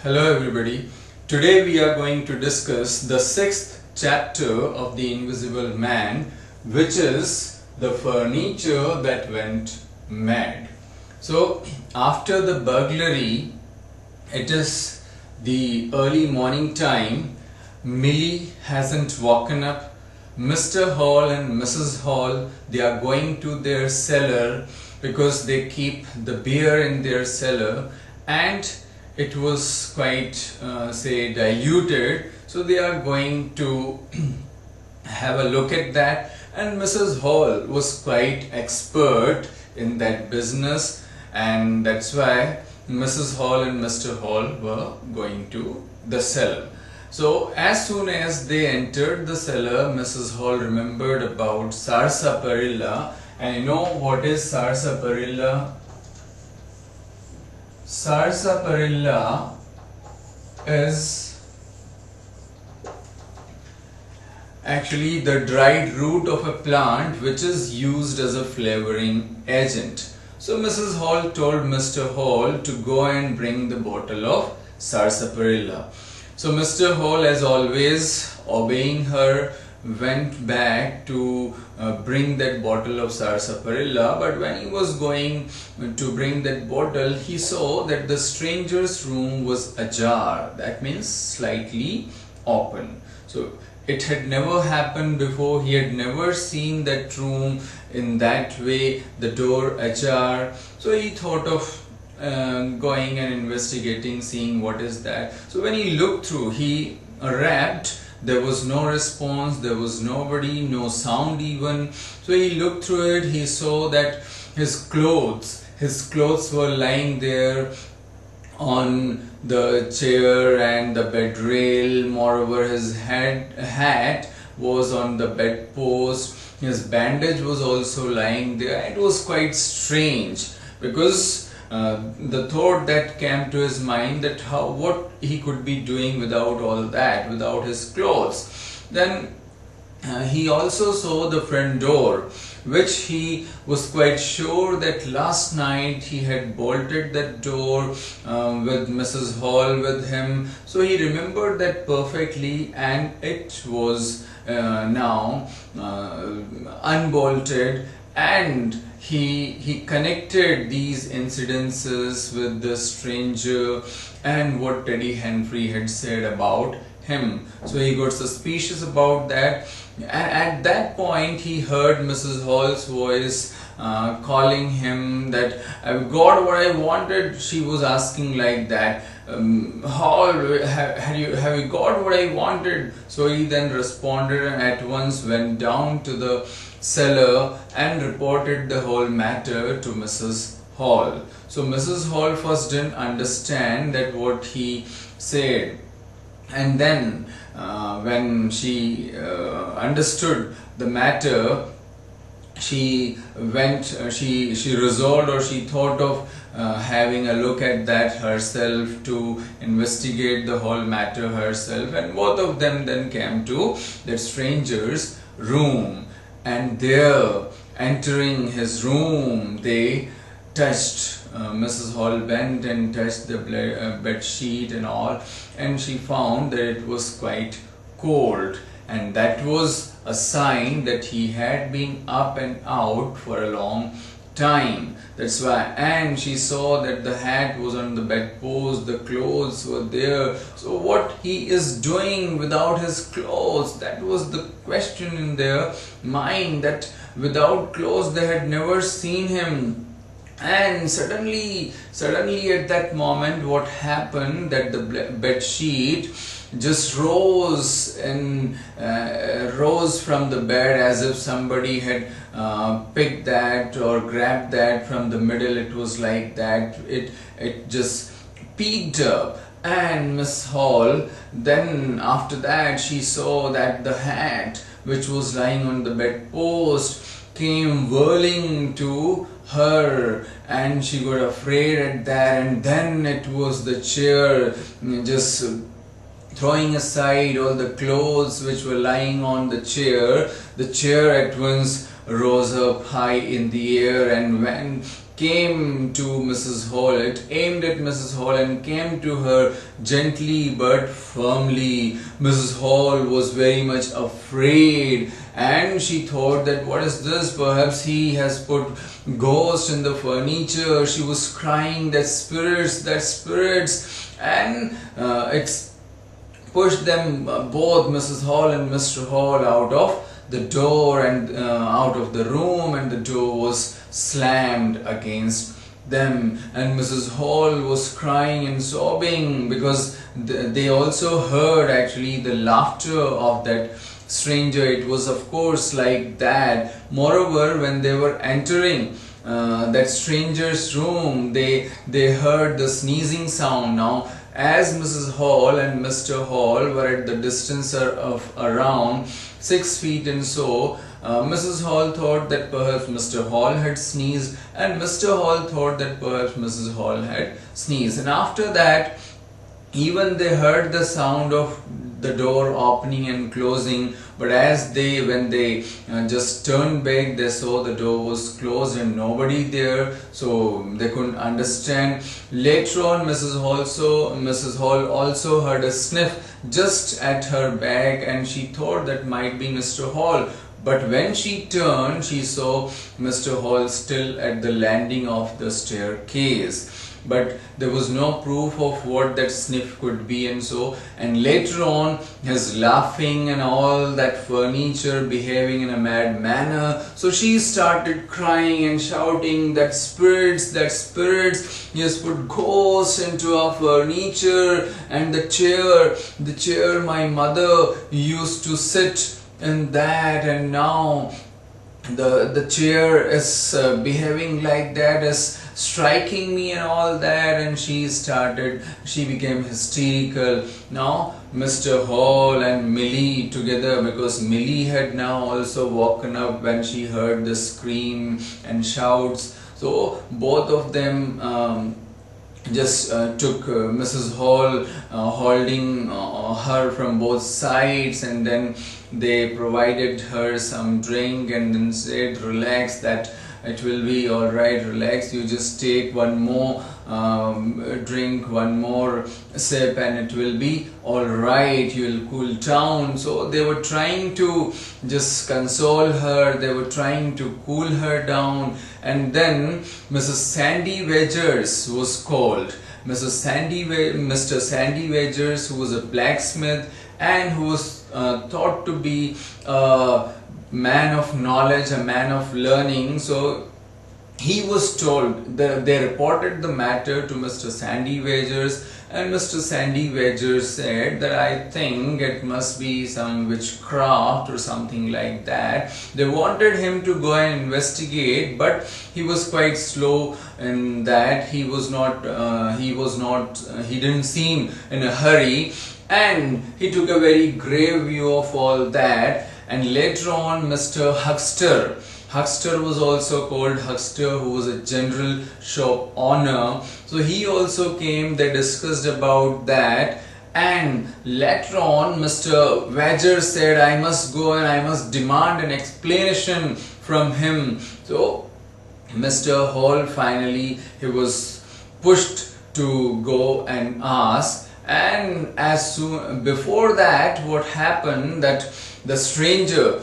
Hello everybody. Today we are going to discuss the sixth chapter of The Invisible Man, which is the furniture that went mad. So after the burglary, it is the early morning time. Millie hasn't woken up. Mr. Hall and Mrs. Hall, they are going to their cellar because they keep the beer in their cellar, and it was quite say diluted, so they are going to have a look at that. And Mrs. Hall was quite expert in that business, and that's why Mrs. Hall and Mr. Hall were going to the cellar. So as soon as they entered the cellar, Mrs. Hall remembered about sarsaparilla. And you know what is sarsaparilla? Sarsaparilla is actually the dried root of a plant which is used as a flavoring agent. So Mrs. Hall told Mr. Hall to go and bring the bottle of sarsaparilla. So Mr. Hall, as always, obeying her, went back to bring that bottle of sarsaparilla. But when he was going to bring that bottle, he saw that the stranger's room was ajar. That means slightly open. So it had never happened before. He had never seen that room in that way, the door ajar. So he thought of going and investigating, seeing what is that. So when he looked through, he rapped. There was no response, there was nobody, no sound even. So he looked through it, he saw that his clothes were lying there on the chair and the bed rail. Moreover, his hat was on the bedpost. His bandage was also lying there. It was quite strange, because the thought that came to his mind, that what he could be doing without all that, without his clothes. Then he also saw the front door, which he was quite sure that last night he had bolted that door with Mrs. Hall with him. So he remembered that perfectly, and it was now unbolted. And he connected these incidences with the stranger and what Teddy Henry had said about him. So he got suspicious about that. At that point, he heard Mrs. Hall's voice calling him that I got what I wanted. She was asking like that, Hall, have you got what I wanted? So he then responded and at once went down to the cellar and reported the whole matter to Mrs. Hall. So Mrs. Hall first didn't understand that what he said, and then when she understood the matter, she resolved, or she thought of having a look at that herself, to investigate the whole matter herself. And both of them then came to that stranger's room, and there, entering his room, they touched. Mrs. Hall bent and touched the bed sheet and all, and she found that it was quite cold, and that was a sign that he had been up and out for a long time. That's why. And she saw that the hat was on the bedpost, the clothes were there. So what he is doing without his clothes? That was the question in their mind, that without clothes they had never seen him. And suddenly at that moment, what happened, that the bed sheet just rose from the bed, as if somebody had picked that or grabbed that from the middle. It was like that. It just peaked up. And Miss Hall, then after that, she saw that the hat which was lying on the bedpost came whirling to her, and she got afraid at that. And then it was the chair, just throwing aside all the clothes which were lying on the chair. The chair at once rose up high in the air and went came to Mrs. Hall. It aimed at Mrs. Hall and came to her gently but firmly. Mrs. Hall was very much afraid, and she thought that what is this? Perhaps he has put ghost in the furniture. She was crying that spirits, and it's pushed them both, Mrs. Hall and Mr. Hall, out of the door and out of the room, and the door was slammed against them. And Mrs. Hall was crying and sobbing because they also heard actually the laughter of that stranger. It was of course like that. Moreover, when they were entering that stranger's room, they heard the sneezing sound. Now, as Mrs. Hall and Mr. Hall were at the distance of around 6 feet and so, Mrs. Hall thought that perhaps Mr. Hall had sneezed, and Mr. Hall thought that perhaps Mrs. Hall had sneezed. And after that, even they heard the sound of the door opening and closing, but when they just turned back, they saw the door was closed and nobody there, so they couldn't understand. Later on, Mrs. Hall also heard a sniff just at her back, and she thought that might be Mr. Hall. But when she turned, she saw Mr. Hall still at the landing of the staircase. But there was no proof of what that sniff could be, and so, and later on, his laughing and all that furniture behaving in a mad manner. So she started crying and shouting that spirits, he has put ghosts into our furniture, and the chair my mother used to sit in that, and now the chair is behaving like that, is striking me and all that. And she became hysterical. Now Mr. Hall and Millie together, because Millie had now also woken up when she heard the scream and shouts, so both of them just took Mrs. Hall, holding her from both sides, and then they provided her some drink and then said, relax, that it will be alright, relax, you just take one more drink, one more sip, and it will be alright, you will cool down. So they were trying to just console her, they were trying to cool her down. And then Mrs. Sandy Wedgers was called. Mr. Sandy Wedgers, who was a blacksmith and who was thought to be a man of knowledge, a man of learning. So he was told, they reported the matter to Mr. Sandy Wedgers, and Mr. Sandy Wedgers said that I think it must be some witchcraft or something like that. They wanted him to go and investigate, but he was quite slow in that. He didn't seem in a hurry, and he took a very grave view of all that. And later on, Mr. Huckster was also called Huckster, who was a general shop owner. So he also came, they discussed about that, and later on Mr. Wedger said, I must go and I must demand an explanation from him. So Mr. Hall finally, he was pushed to go and ask. And as soon before that, what happened, that the stranger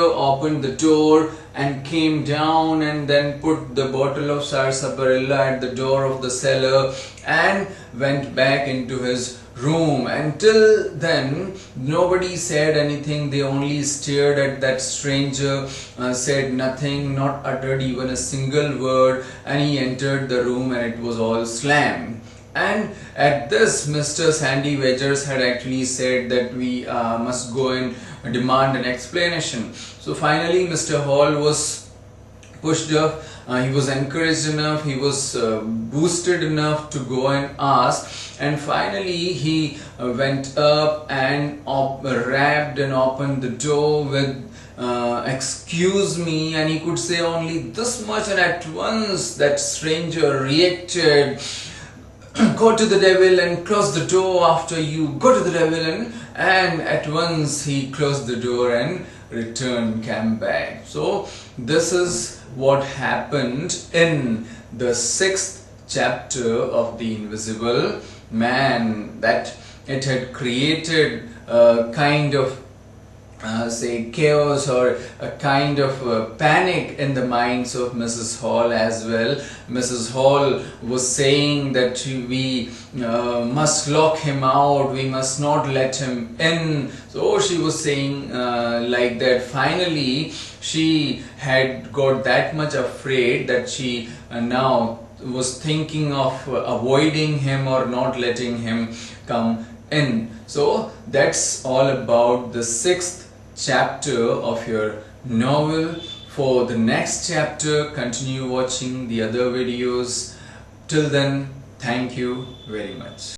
opened the door and came down and then put the bottle of sarsaparilla at the door of the cellar and went back into his room. Until then, nobody said anything. They only stared at that stranger, said nothing, not uttered even a single word, and he entered the room and it was all slammed. And at this, Mr. Sandy Wedgers had actually said that we must go and demand an explanation. So finally, Mr. Hall was pushed up, he was encouraged enough, he was boosted enough to go and ask, and finally he went up and rapped and opened the door with excuse me, and he could say only this much, and at once that stranger reacted, go to the devil and close the door after you, go to the devil, and at once he closed the door and came back. So this is what happened in the 6th chapter of The Invisible Man, that it had created a kind of say chaos or a kind of panic in the minds of Mrs. Hall as well. Mrs. Hall was saying that we must lock him out, we must not let him in. So she was saying like that. Finally she had got that much afraid that she now was thinking of avoiding him or not letting him come in. So that's all about the 6th chapter of your novel. For the next chapter, continue watching the other videos. Till then, thank you very much.